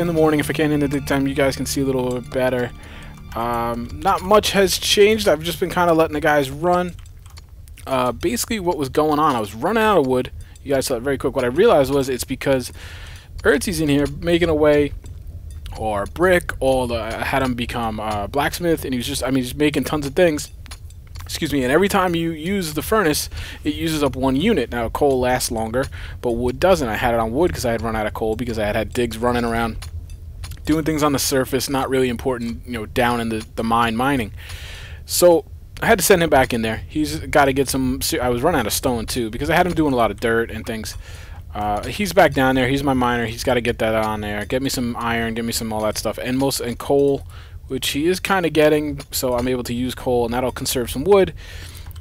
in the morning. If I can in the daytime, you guys can see a little bit better. Not much has changed. I've just been kind of letting the guys run. Basically what was going on, I was running out of wood. You guys saw it very quick. What I realized was it's because Ertzy's in here making away, or brick, I had him become blacksmith, and he was just, just making tons of things. Excuse me, and every time you use the furnace, it uses up 1 unit. Now, coal lasts longer, but wood doesn't. I had it on wood because I had run out of coal, because I had digs running around, doing things on the surface, not really important, down in the mine mining. So I had to send him back in there. He's got to get some. I was running out of stone too, because I had him doing a lot of dirt and things. He's back down there. He's my miner. He's got to get that on there. Get me some iron. Get me some all that stuff, and coal, which he is kind of getting. So I'm able to use coal, and that'll conserve some wood,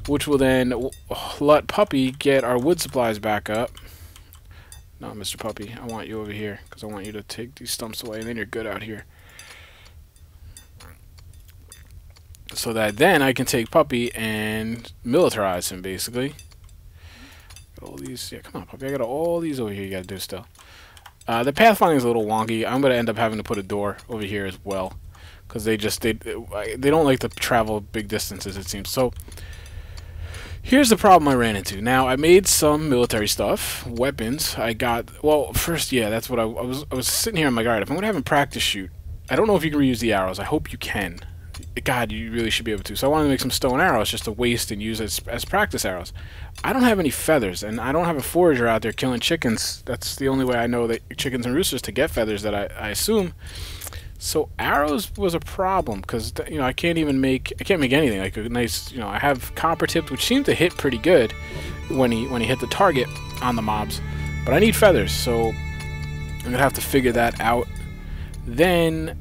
which will then let Puppy get our wood supplies back up. No, Mr. Puppy, I want you over here, because I want you to take these stumps away, and then you're good out here. So that then I can take Puppy and militarize him, basically. Got all these, yeah, come on, Puppy, I got all these over here you gotta do still. The pathfinding is a little wonky. I'm gonna end up having to put a door over here as well, because they don't like to travel big distances, it seems. So here's the problem I ran into. Now, I made some military stuff, weapons. I got, well, first, yeah, that's what I was sitting here. I'm like, all right, if I'm gonna have him practice shoot, I don't know if you can reuse the arrows. I hope you can. God, you really should be able to. So I wanted to make some stone arrows just to waste and use as practice arrows. I don't have any feathers, and I don't have a forager out there killing chickens. That's the only way I know that chickens and roosters to get feathers, that I assume. So arrows was a problem, because I can't make anything like a nice, I have copper tipped, which seemed to hit pretty good when he hit the target on the mobs, but I need feathers, so I'm gonna have to figure that out. Then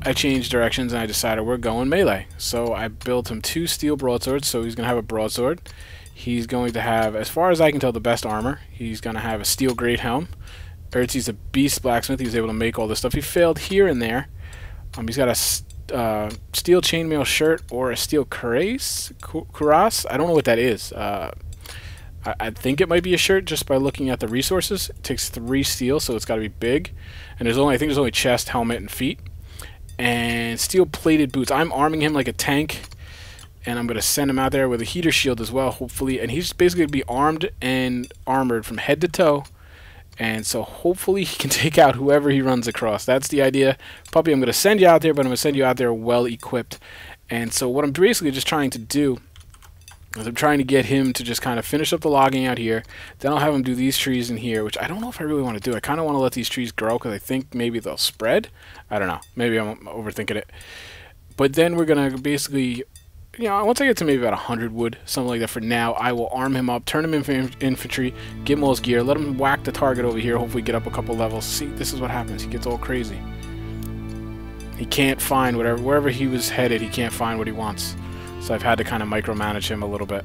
I changed directions and I decided we're going melee. So I built him 2 steel broadswords, so he's going to have a broadsword. He's going to have, as far as I can tell, the best armor. He's going to have a steel great helm. Ertzy's a beast blacksmith. He was able to make all this stuff. He failed here and there. He's got a steel chainmail shirt or a steel cuirass. I don't know what that is. I think it might be a shirt just by looking at the resources. It takes 3 steel, so it's got to be big. And I think there's only chest, helmet, and feet. And steel-plated boots. I'm arming him like a tank, and I'm going to send him out there with a heater shield as well, hopefully. And he's basically going to be armed and armored from head to toe, and so hopefully he can take out whoever he runs across. That's the idea. Puppy, I'm going to send you out there, but I'm going to send you out there well-equipped. And so what I'm basically just trying to do is I'm trying to get him to just kind of finish up the logging out here. Then I'll have him do these trees in here, which I don't know if I really want to do. I kind of want to let these trees grow because I think maybe they'll spread. I don't know. Maybe I'm overthinking it. But then we're going to basically, once I get to maybe about 100 wood, something like that for now, I will arm him up, turn him into infantry, give him all his gear, let him whack the target over here, hopefully get up a couple levels. See, this is what happens. He gets all crazy. He can't find wherever he was headed, he can't find what he wants. So I've had to kind of micromanage him a little bit.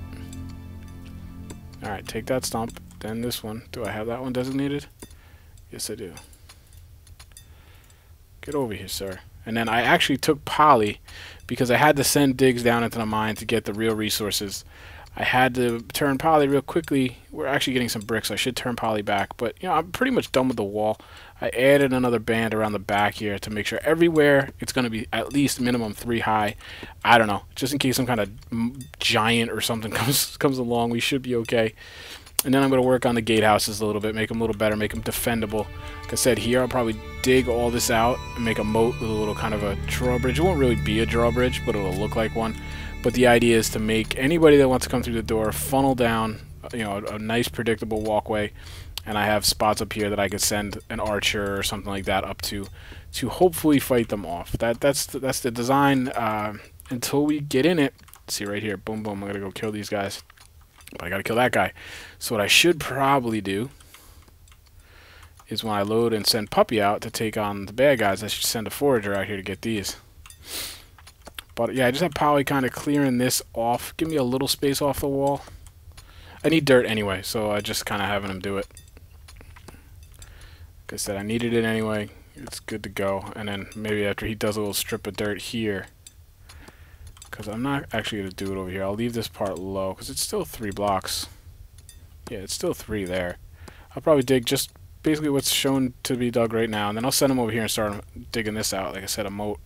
Alright, take that stump. Then this one. Do I have that one designated? Yes, I do. Get over here, sir. And then I actually took Polly because I had to send digs down into the mine to get the real resources. I had to turn Polly real quickly. We're actually getting some bricks, so I should turn Polly back. But, I'm pretty much done with the wall. I added another band around the back here to make sure everywhere it's going to be at least minimum 3 high. I don't know. Just in case some kind of giant or something comes along, we should be okay. And then I'm going to work on the gatehouses a little bit, make them a little better, make them defendable. Like I said, here I'll probably dig all this out and make a moat with a little kind of a drawbridge. It won't really be a drawbridge, but it'll look like one. But the idea is to make anybody that wants to come through the door funnel down, a nice predictable walkway. And I have spots up here that I could send an archer or something like that up to hopefully fight them off. That's the design until we get in it. See right here, boom, boom. I'm gonna go kill these guys, but I gotta kill that guy. So what I should probably do is when I load and send Puppy out to take on the bad guys, I should send a forager out here to get these. But yeah, I just have Polly kind of clearing this off. Give me a little space off the wall. I need dirt anyway, so I just kind of having him do it. Like I said, I needed it anyway. It's good to go. And then maybe after he does a little strip of dirt here, because I'm not actually going to do it over here. I'll leave this part low because it's still 3 blocks. Yeah, it's still 3 there. I'll probably dig just basically what's shown to be dug right now, and then I'll send them over here and start digging this out. Like I said, a moat.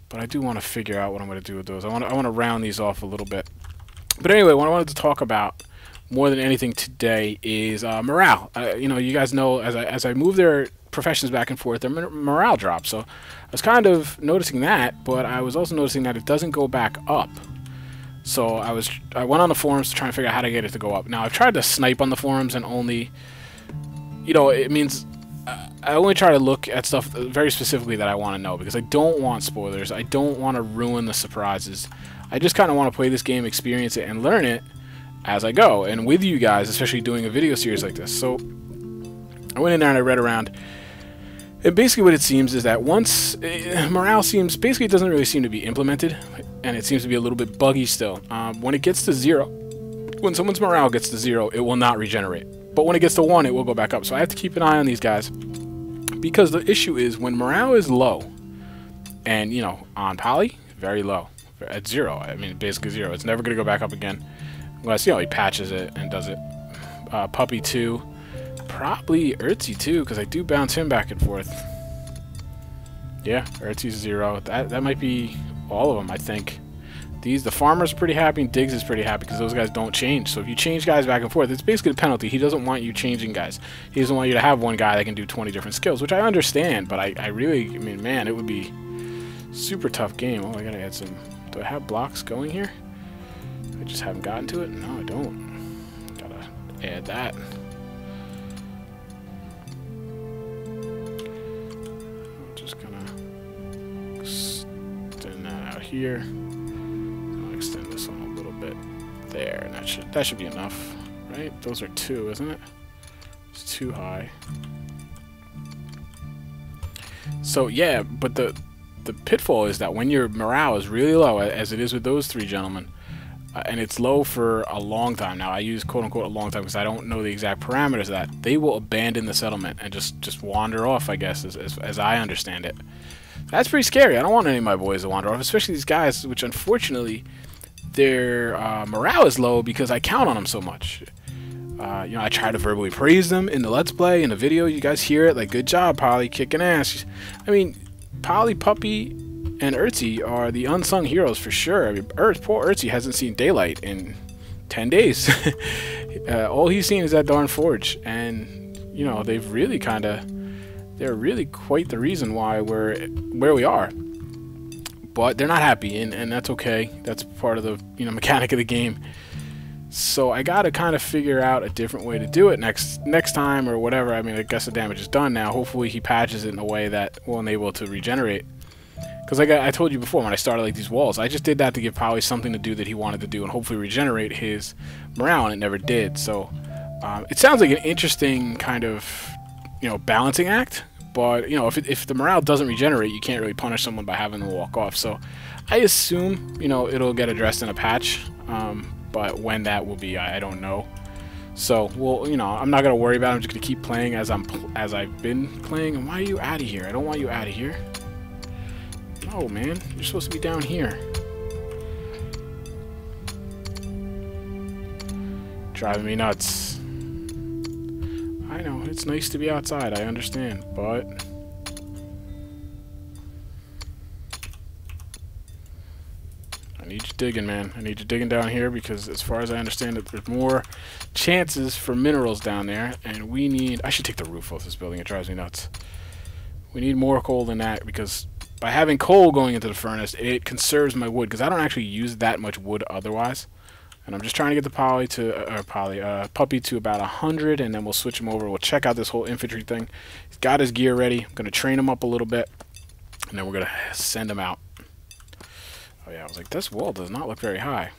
But I do want to figure out what I'm going to do with those. I want to round these off a little bit. But anyway, what I wanted to talk about more than anything today is morale. You know, you guys know as I move their professions back and forth, their morale drops. So I was kind of noticing that, but I was also noticing that it doesn't go back up. So I went on the forums to try and figure out how to get it to go up. Now I've tried to snipe on the forums and only, you know, it means I only try to look at stuff very specifically that I want to know, because I don't want spoilers. I don't want to ruin the surprises. I just kind of want to play this game, experience it, and learn it as I go, and with you guys, especially doing a video series like this. So I went in there and I read around, and basically what it seems is that once morale seems, basically it doesn't really seem to be implemented, and it seems to be a little bit buggy still. When it gets to 0, when someone's morale gets to 0, it will not regenerate. But when it gets to 1, it will go back up. So I have to keep an eye on these guys, because the issue is when morale is low, and you know, on Poly, very low, at 0. I mean, basically 0. It's never going to go back up again, unless, you know, he patches it and does it. Puppy 2, probably Ertzy too, because I do bounce him back and forth. Yeah, Ertzy's 0. That might be all of them, I think. The farmer's pretty happy, and Diggs is pretty happy because those guys don't change. So if you change guys back and forth, it's basically a penalty. He doesn't want you changing guys. He doesn't want you to have one guy that can do 20 different skills, which I understand, but I really, I mean, man, it would be super tough game. Oh, I gotta add some. Do I have blocks going here? I just haven't gotten to it? No, I don't. Gotta add that. I'm just gonna extend that out here. Extend this one a little bit there, and that should be enough, right? Those are 2, isn't it? It's too high. So yeah, but the pitfall is that when your morale is really low, as it is with those 3 gentlemen, and it's low for a long time. Now I use quote unquote a long time because I don't know the exact parameters of that. They will abandon the settlement and just wander off, I guess, as I understand it. That's pretty scary. I don't want any of my boys to wander off, especially these guys, which unfortunately their morale is low because I count on them so much. You know, I try to verbally praise them in the Let's Play, in the video. You guys hear it, like, good job, Polly, kicking ass. I mean, Polly, Puppy, and Ertzy are the unsung heroes for sure. I mean, poor Ertzy hasn't seen daylight in 10 days. All he's seen is that darn forge, and, you know, they're really quite the reason why we're where we are. But they're not happy, and that's okay. That's part of the, you know, mechanic of the game. So I gotta kind of figure out a different way to do it next time or whatever. I mean, I guess the damage is done now. Hopefully he patches it in a way that will enable it to regenerate. Because like I told you before, when I started like these walls, I just did that to give Polly something to do that he wanted to do and hopefully regenerate his morale, and it never did. So it sounds like an interesting kind of, you know, balancing act. But, you know, if the morale doesn't regenerate, you can't really punish someone by having them walk off. So I assume, you know, it'll get addressed in a patch. But when that will be, I don't know. So, well, you know, I'm not going to worry about it. I'm just going to keep playing as I've been playing. And why are you out of here? I don't want you out of here. No, man. You're supposed to be down here. Driving me nuts. I know, it's nice to be outside, I understand, but I need you digging, man. I need you digging down here, because as far as I understand it, there's more chances for minerals down there, and we need... I should take the roof off this building, it drives me nuts. We need more coal than that, because by having coal going into the furnace, it conserves my wood, because I don't actually use that much wood otherwise. And I'm just trying to get the Puppy to about 100, and then we'll switch him over. We'll check out this whole infantry thing. He's got his gear ready. I'm going to train him up a little bit, and then we're going to send him out. Oh yeah, I was like, this wall does not look very high.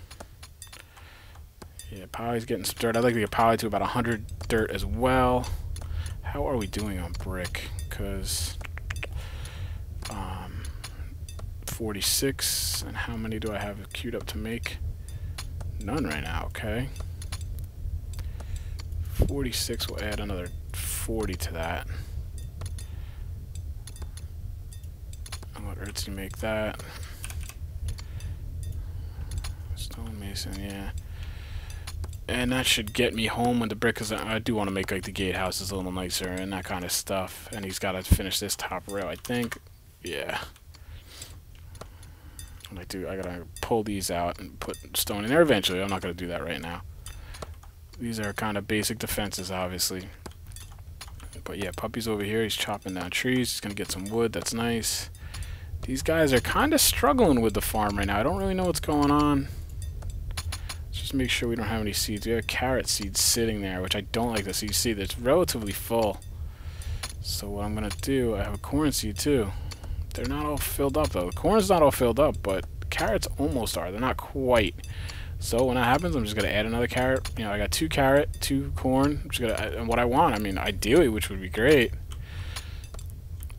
Yeah, Polly's getting some dirt. I'd like to get Polly to about 100 dirt as well. How are we doing on brick? Because 46, and how many do I have queued up to make? None right now, okay. 46 will add another 40 to that. I'll let Ertzy make that. Stonemason, yeah. And that should get me home with the brick, because I do want to make like the gatehouses a little nicer and that kind of stuff. And he's got to finish this top rail, I think. Yeah. And I gotta pull these out and put stone in there eventually. I'm not gonna do that right now. These are kind of basic defenses, obviously. But yeah, Puppy's over here. He's chopping down trees. He's gonna get some wood. That's nice. These guys are kind of struggling with the farm right now. I don't really know what's going on. Let's just make sure we don't have any seeds. We have carrot seeds sitting there, which I don't like to see. You see, it's relatively full. So what I'm gonna do, I have a corn seed too. They're not all filled up though. The corn's not all filled up, but carrots almost are. They're not quite. So when that happens, I'm just gonna add another carrot. You know, I got 2 carrot, 2 corn. I'm just gonna, and what I want, I mean, ideally, which would be great,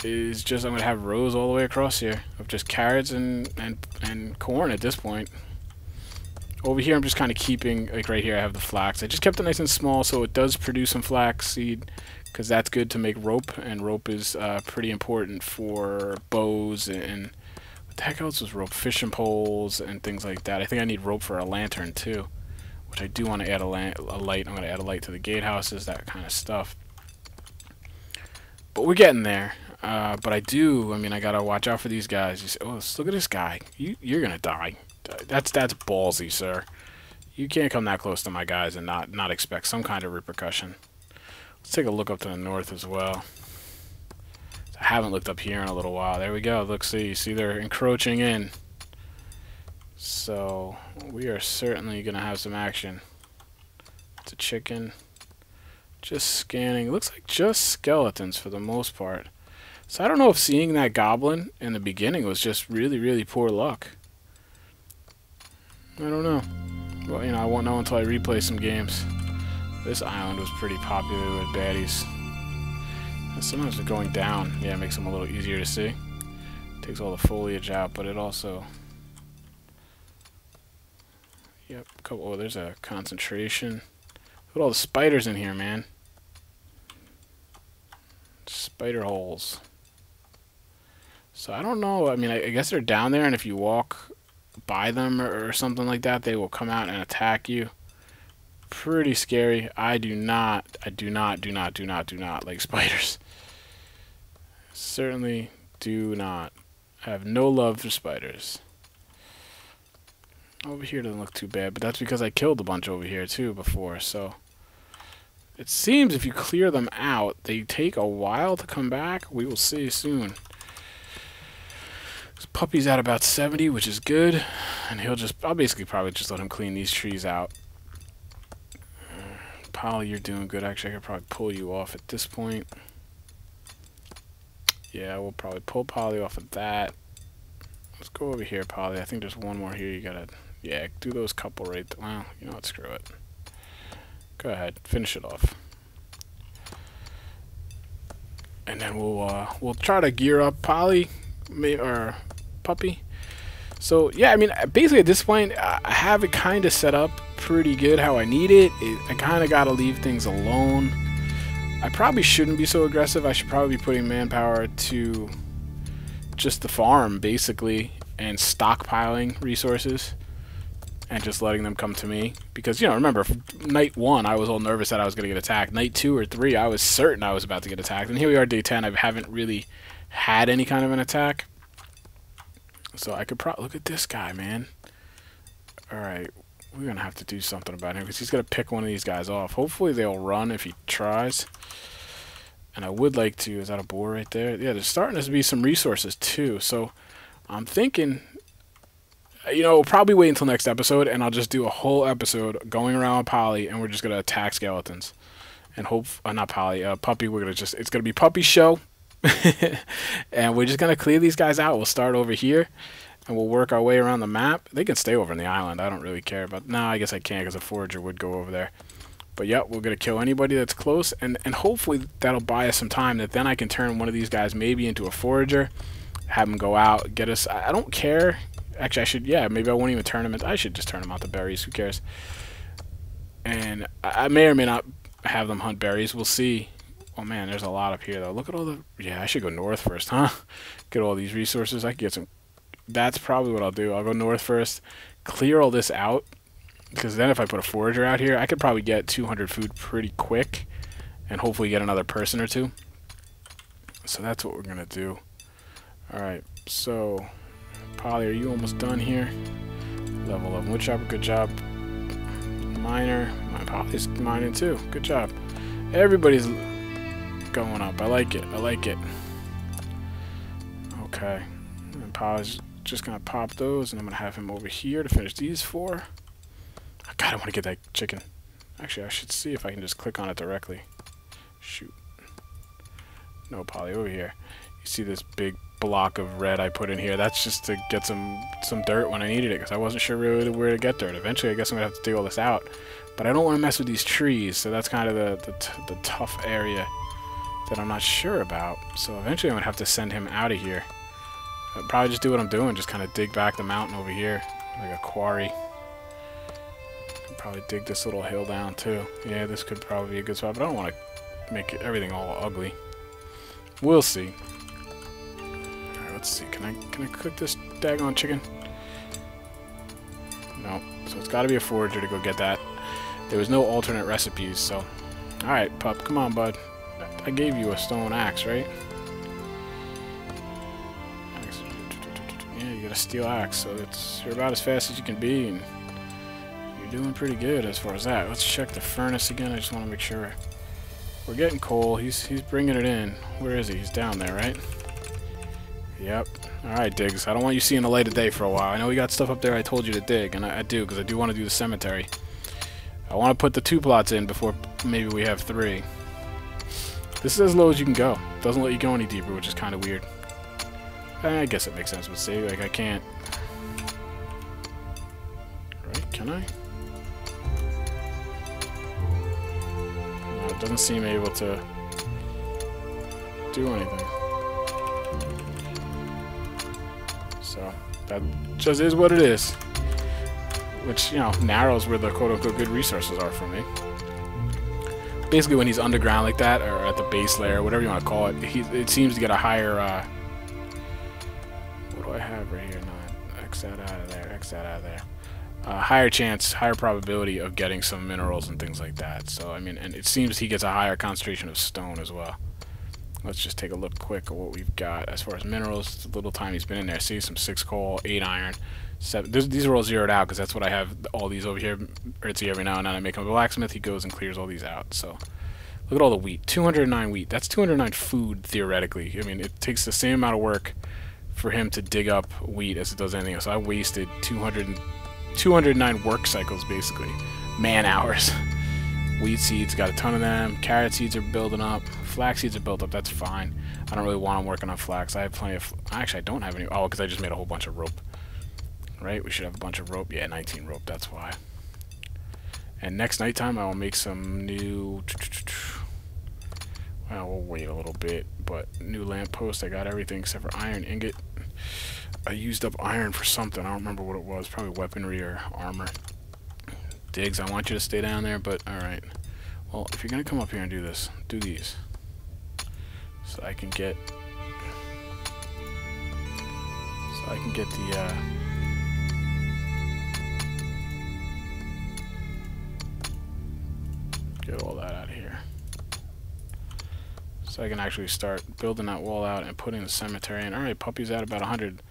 is just I'm gonna have rows all the way across here of just carrots and corn at this point. Over here, I'm just kind of keeping, like right here, I have the flax. I just kept it nice and small, so it does produce some flax seed, because that's good to make rope, and rope is pretty important for bows and what the heck else was rope? Fishing poles and things like that. I think I need rope for a lantern too, which I do want to add a light. I'm going to add a light to the gatehouses, that kind of stuff. But we're getting there. But I mean, I gotta watch out for these guys. You say, oh, look at this guy. You're gonna die. That's ballsy, sir. You can't come that close to my guys and not expect some kind of repercussion. Let's take a look up to the north as well. I haven't looked up here in a little while. There we go. Look, see they're encroaching in. So we are certainly gonna have some action. It's a chicken. Just scanning. Looks like just skeletons for the most part. So I don't know if seeing that goblin in the beginning was just really, really poor luck. I don't know. Well, you know, I won't know until I replay some games. This island was pretty popular with baddies. And sometimes they're going down. Yeah, it makes them a little easier to see. Takes all the foliage out, but it also... Yep, oh, there's a concentration. Look at all the spiders in here, man. Spider holes. So I don't know. I mean, I guess they're down there, and if you walk by them or something like that, they will come out and attack you. Pretty scary. I do not like spiders. Certainly do not. I have no love for spiders. Over here doesn't look too bad, but that's because I killed a bunch over here too before, so it seems if you clear them out, they take a while to come back. We will see soon. This puppy's at about 70, which is good. And I'll basically probably just let him clean these trees out. Polly, you're doing good. Actually, I could probably pull you off at this point. Yeah, we'll probably pull Polly off of that. Let's go over here, Polly. I think there's one more here. You gotta, yeah, do those couple right there. Well, you know what, screw it. Go ahead, finish it off. And then we'll try to gear up Polly, or Puppy. So yeah, I mean, basically at this point, I have it kind of set up pretty good how I need it. I kind of got to leave things alone. I probably shouldn't be so aggressive. I should probably be putting manpower to just the farm, basically, and stockpiling resources. And just letting them come to me. Because, you know, remember, night 1, I was all nervous that I was going to get attacked. Night 2 or 3, I was certain I was about to get attacked. And here we are, day 10. I haven't really had any kind of an attack. So I could probably... Look at this guy, man. Alright, we're going to have to do something about him. Because he's going to pick one of these guys off. Hopefully they'll run if he tries. And I would like to... Is that a boar right there? Yeah, there's starting to be some resources, too. So I'm thinking... You know, we'll probably wait until next episode, and I'll just do a whole episode going around with Polly, and we're just gonna attack skeletons. And hope, not Polly, Puppy. It's gonna be Puppy's show, and we're just gonna clear these guys out. We'll start over here, and we'll work our way around the map. They can stay over in the island. I don't really care about. No, I guess I can't because a forager would go over there. But yeah, we're gonna kill anybody that's close, and hopefully that'll buy us some time. That then I can turn one of these guys maybe into a forager, have them go out, get us. I don't care. Actually, I should, yeah, maybe I won't even turn them. I should just turn them out to berries. Who cares? And I may or may not have them hunt berries. We'll see. Oh, man, there's a lot up here, though. Look at all the... Yeah, I should go north first, huh? Get all these resources. I can get some... That's probably what I'll do. I'll go north first, clear all this out, Because then if I put a forager out here, I could probably get 200 food pretty quick. And hopefully get another person or two. So that's what we're going to do. Alright, so Polly, are you almost done here? Level 11 woodchopper, good job. Miner, my Polly's mining too, good job. Everybody's going up, I like it, I like it. Okay, and Polly's just going to pop those, and I'm going to have him over here to finish these 4. God, I want to get that chicken. Actually, I should see if I can just click on it directly. Shoot. No, Polly, over here. You see this big block of red I put in here? That's just to get some dirt when I needed it, because I wasn't sure really where to get dirt. Eventually, I guess I'm going to have to dig all this out. But I don't want to mess with these trees, so that's kind of the tough area that I'm not sure about. So eventually, I'm going to have to send him out of here. I'll probably just do what I'm doing, just kind of dig back the mountain over here, like a quarry. Probably dig this little hill down too. Yeah, this could probably be a good spot, but I don't want to make everything all ugly. We'll see. Alright, let's see. Can I cook this daggone chicken? No. So it's got to be a forager to go get that. There was no alternate recipes, so. Alright, pup, come on, bud. I gave you a stone axe, right? Yeah, you got a steel axe, so you're about as fast as you can be, and you're doing pretty good as far as that. Let's check the furnace again. I just want to make sure we're getting coal. He's bringing it in. Where is he? He's down there, right? Yep. Alright, Diggs. I don't want you seeing the light of day for a while. I know we got stuff up there I told you to dig, and I do, because I do want to do the cemetery. I want to put the 2 plots in before maybe we have 3. This is as low as you can go. Doesn't let you go any deeper, which is kind of weird. I guess it makes sense, but see, like, I can't. Right? Can I? No, it doesn't seem able to do anything. So, that just is what it is. Which, you know, narrows where the quote-unquote good resources are for me. Basically, when he's underground like that, or at the base layer, whatever you want to call it, it seems to get a higher, what do I have right here? No, X that out of there, X that out of there. Higher chance, higher probability of getting some minerals and things like that. So, I mean, and it seems he gets a higher concentration of stone as well. Let's just take a look quick at what we've got as far as minerals. The little time he's been in there. See, some 6 coal, 8 iron, 7. These are all zeroed out because that's what I have all these over here. Ertzy every now and then I make him a blacksmith. He goes and clears all these out. So, look at all the wheat. 209 wheat. That's 209 food, theoretically. I mean, it takes the same amount of work for him to dig up wheat as it does anything else. So I wasted 209 work cycles, basically. Man hours. Wheat seeds, got a ton of them. Carrot seeds are building up. Flax seeds are built up. That's fine. I don't really want them working on flax. I have plenty of... Actually, I don't have any... Oh, because I just made a whole bunch of rope. Right? We should have a bunch of rope. Yeah, 19 rope. That's why. And next nighttime, I will make some new... Well, we'll wait a little bit. But new lamppost. I got everything except for iron ingot. I used up iron for something. I don't remember what it was. Probably weaponry or armor. Diggs, I want you to stay down there, but alright. Well, if you're going to come up here and do this, do these. So I can get... the, get all that out of here. So I can actually start building that wall out and putting the cemetery in. Alright, Puppy's at about 100.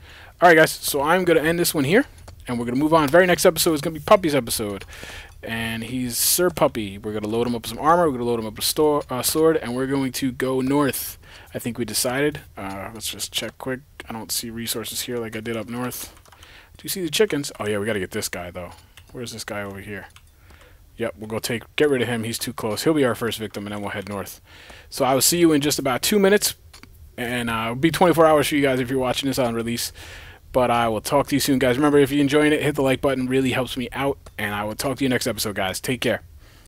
Alright, guys, so I'm going to end this one here. And we're going to move on. Very next episode is going to be Puppy's episode. And he's Sir Puppy. We're going to load him up with some armor. We're going to load him up with a sword. And we're going to go north. I think we decided. Let's just check quick. I don't see resources here like I did up north. Do you see the chickens? Oh, yeah, we got to get this guy, though. Where's this guy over here? Yep, we'll go get rid of him. He's too close. He'll be our first victim, and then we'll head north. So I will see you in just about 2 minutes. And it'll be 24 hours for you guys if you're watching this on release. But I will talk to you soon, guys. Remember, if you're enjoying it, hit the like button. Really helps me out. And I will talk to you next episode, guys. Take care.